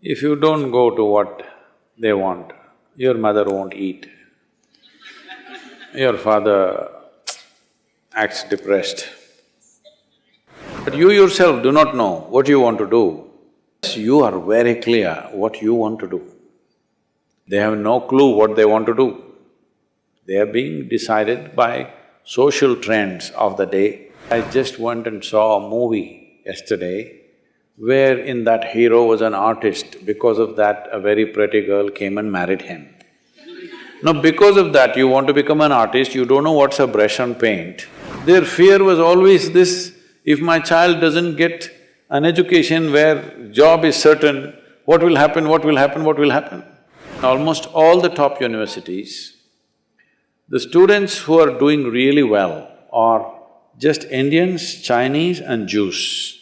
If you don't go to what they want, your mother won't eat. Your father acts depressed. But you yourself do not know what you want to do. You are very clear what you want to do. They have no clue what they want to do. They are being decided by social trends of the day. I just went and saw a movie yesterday where in that hero was an artist. Because of that, a very pretty girl came and married him. Now, because of that, you want to become an artist, you don't know what's a brush and paint. Their fear was always this, if my child doesn't get an education where job is certain, what will happen, what will happen, what will happen? Almost all the top universities, the students who are doing really well are just Indians, Chinese and Jews.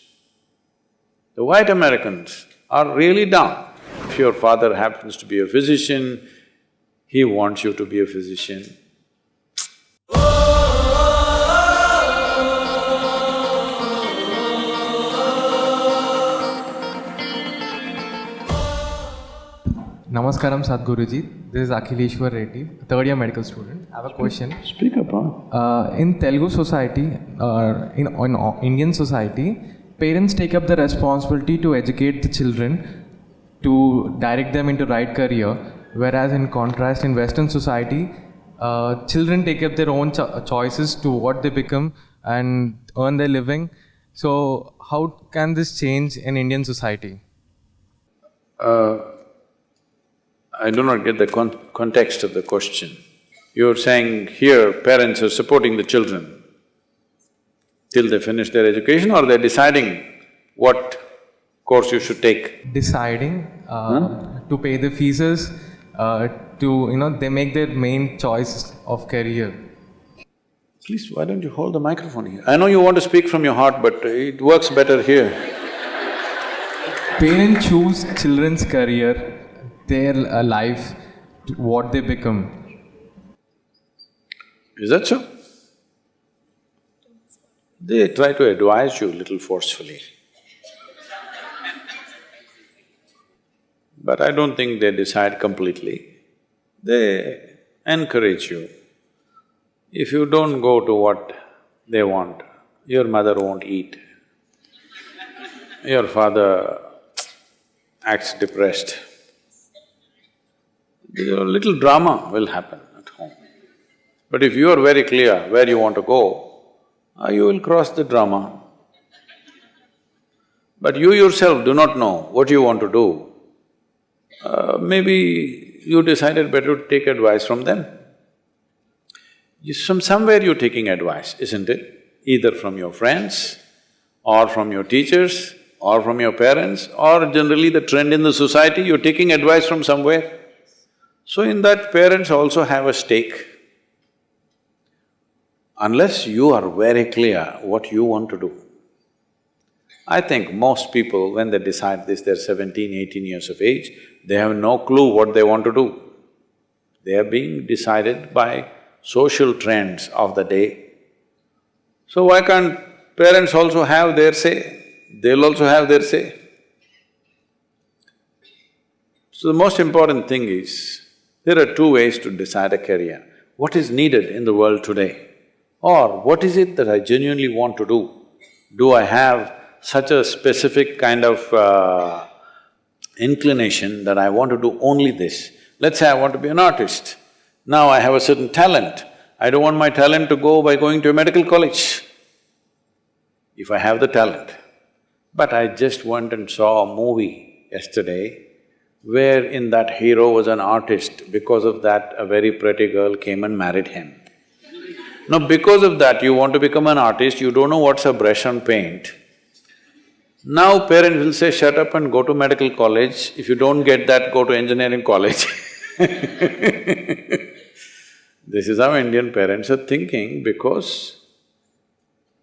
The white Americans are really down. If your father happens to be a physician, he wants you to be a physician. Namaskaram Sadhguruji, this is 𝙖𝙙𝙗𝙯𝙗𝙗, third-year medical student. I have a question. Speak up, huh? In Telugu society, in Indian society, parents take up the responsibility to educate the children, to direct them into right career, whereas in contrast in Western society, children take up their own choices to what they become and earn their living. So, how can this change in Indian society? I do not get the context of the question. You're saying here parents are supporting the children till they finish their education, or they're deciding what course you should take? Deciding to pay the fees, they make their main choice of career. Please, why don't you hold the microphone here? I know you want to speak from your heart, but it works better here. Parents choose children's career, their life, what they become. Is that so? They try to advise you a little forcefully. But I don't think they decide completely. They encourage you. If you don't go to what they want, your mother won't eat. Your father acts depressed. A little drama will happen at home. But if you are very clear where you want to go, you will cross the drama. But you yourself do not know what you want to do. Maybe you decided better to take advice from them. From somewhere you're taking advice, isn't it? Either from your friends, or from your teachers, or from your parents, or generally the trend in the society, you're taking advice from somewhere. So in that, parents also have a stake. Unless you are very clear what you want to do. I think most people, when they decide this, they're 17, 18 years of age, they have no clue what they want to do. They are being decided by social trends of the day. So why can't parents also have their say? They'll also have their say. So the most important thing is, there are two ways to decide a career. What is needed in the world today? Or what is it that I genuinely want to do? Do I have such a specific kind of inclination that I want to do only this? Let's say I want to be an artist. Now I have a certain talent. I don't want my talent to go by going to a medical college, if I have the talent. But I just went and saw a movie yesterday where in that hero was an artist. Because of that, a very pretty girl came and married him. Now, because of that, you want to become an artist, you don't know what's a brush and paint. Now parents will say, shut up and go to medical college. If you don't get that, go to engineering college. This is how Indian parents are thinking, because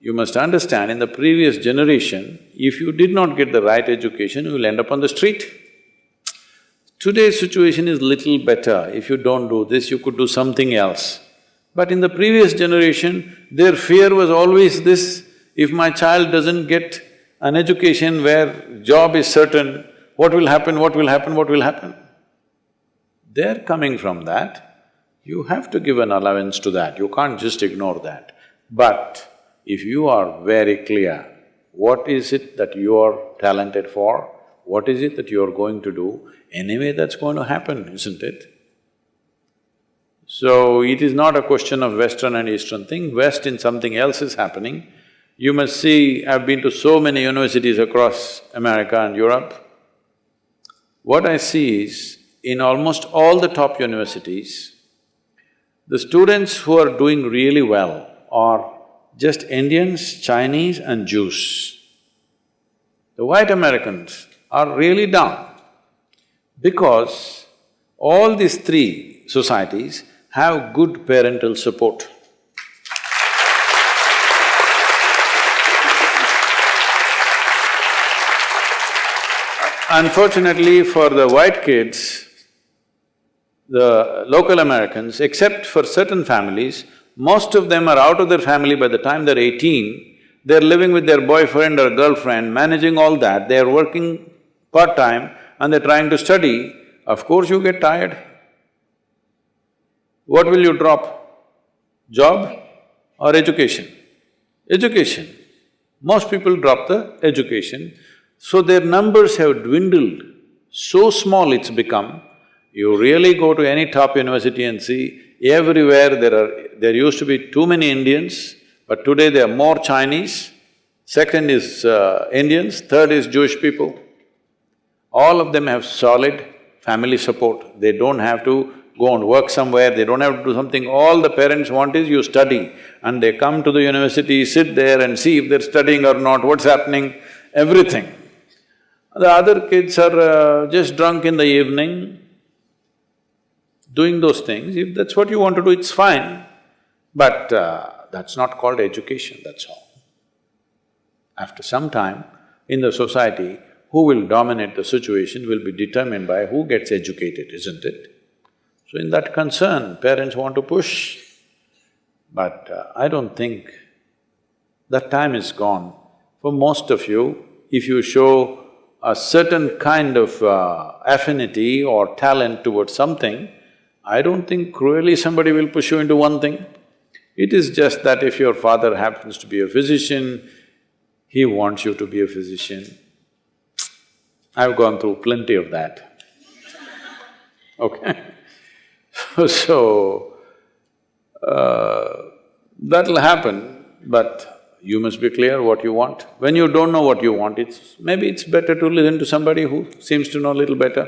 you must understand, in the previous generation, if you did not get the right education, you will end up on the street. Today's situation is little better. If you don't do this, you could do something else. But in the previous generation, their fear was always this, if my child doesn't get an education where job is certain, what will happen, what will happen, what will happen? They're coming from that. You have to give an allowance to that, you can't just ignore that. But if you are very clear, what is it that you are talented for, what is it that you are going to do, anyway that's going to happen, isn't it? So, it is not a question of Western and Eastern thing, West in something else is happening. You must see, I've been to so many universities across America and Europe. What I see is, in almost all the top universities, the students who are doing really well are just Indians, Chinese and Jews. The white Americans are really down because all these three societies have good parental support. Unfortunately for the white kids, the local Americans, except for certain families, most of them are out of their family by the time they're 18, they're living with their boyfriend or girlfriend, managing all that, they're working part-time and they're trying to study. Of course you get tired. What will you drop? Job or education? Education. Most people drop the education, so their numbers have dwindled. So small it's become. You really go to any top university and see, everywhere there used to be too many Indians, but today there are more Chinese, second is Indians, third is Jewish people. All of them have solid family support, they don't have to go and work somewhere, they don't have to do something, all the parents want is you study. And they come to the university, sit there and see if they're studying or not, what's happening, everything. The other kids are just drunk in the evening, doing those things. If that's what you want to do, it's fine. But that's not called education, that's all. After some time, in the society, who will dominate the situation will be determined by who gets educated, isn't it? So in that concern, parents want to push, but I don't think that time is gone. For most of you, if you show a certain kind of affinity or talent towards something, I don't think cruelly somebody will push you into one thing. It is just that if your father happens to be a physician, he wants you to be a physician. I've gone through plenty of that, okay? So, that'll happen, but you must be clear what you want. When you don't know what you want, maybe it's better to listen to somebody who seems to know a little better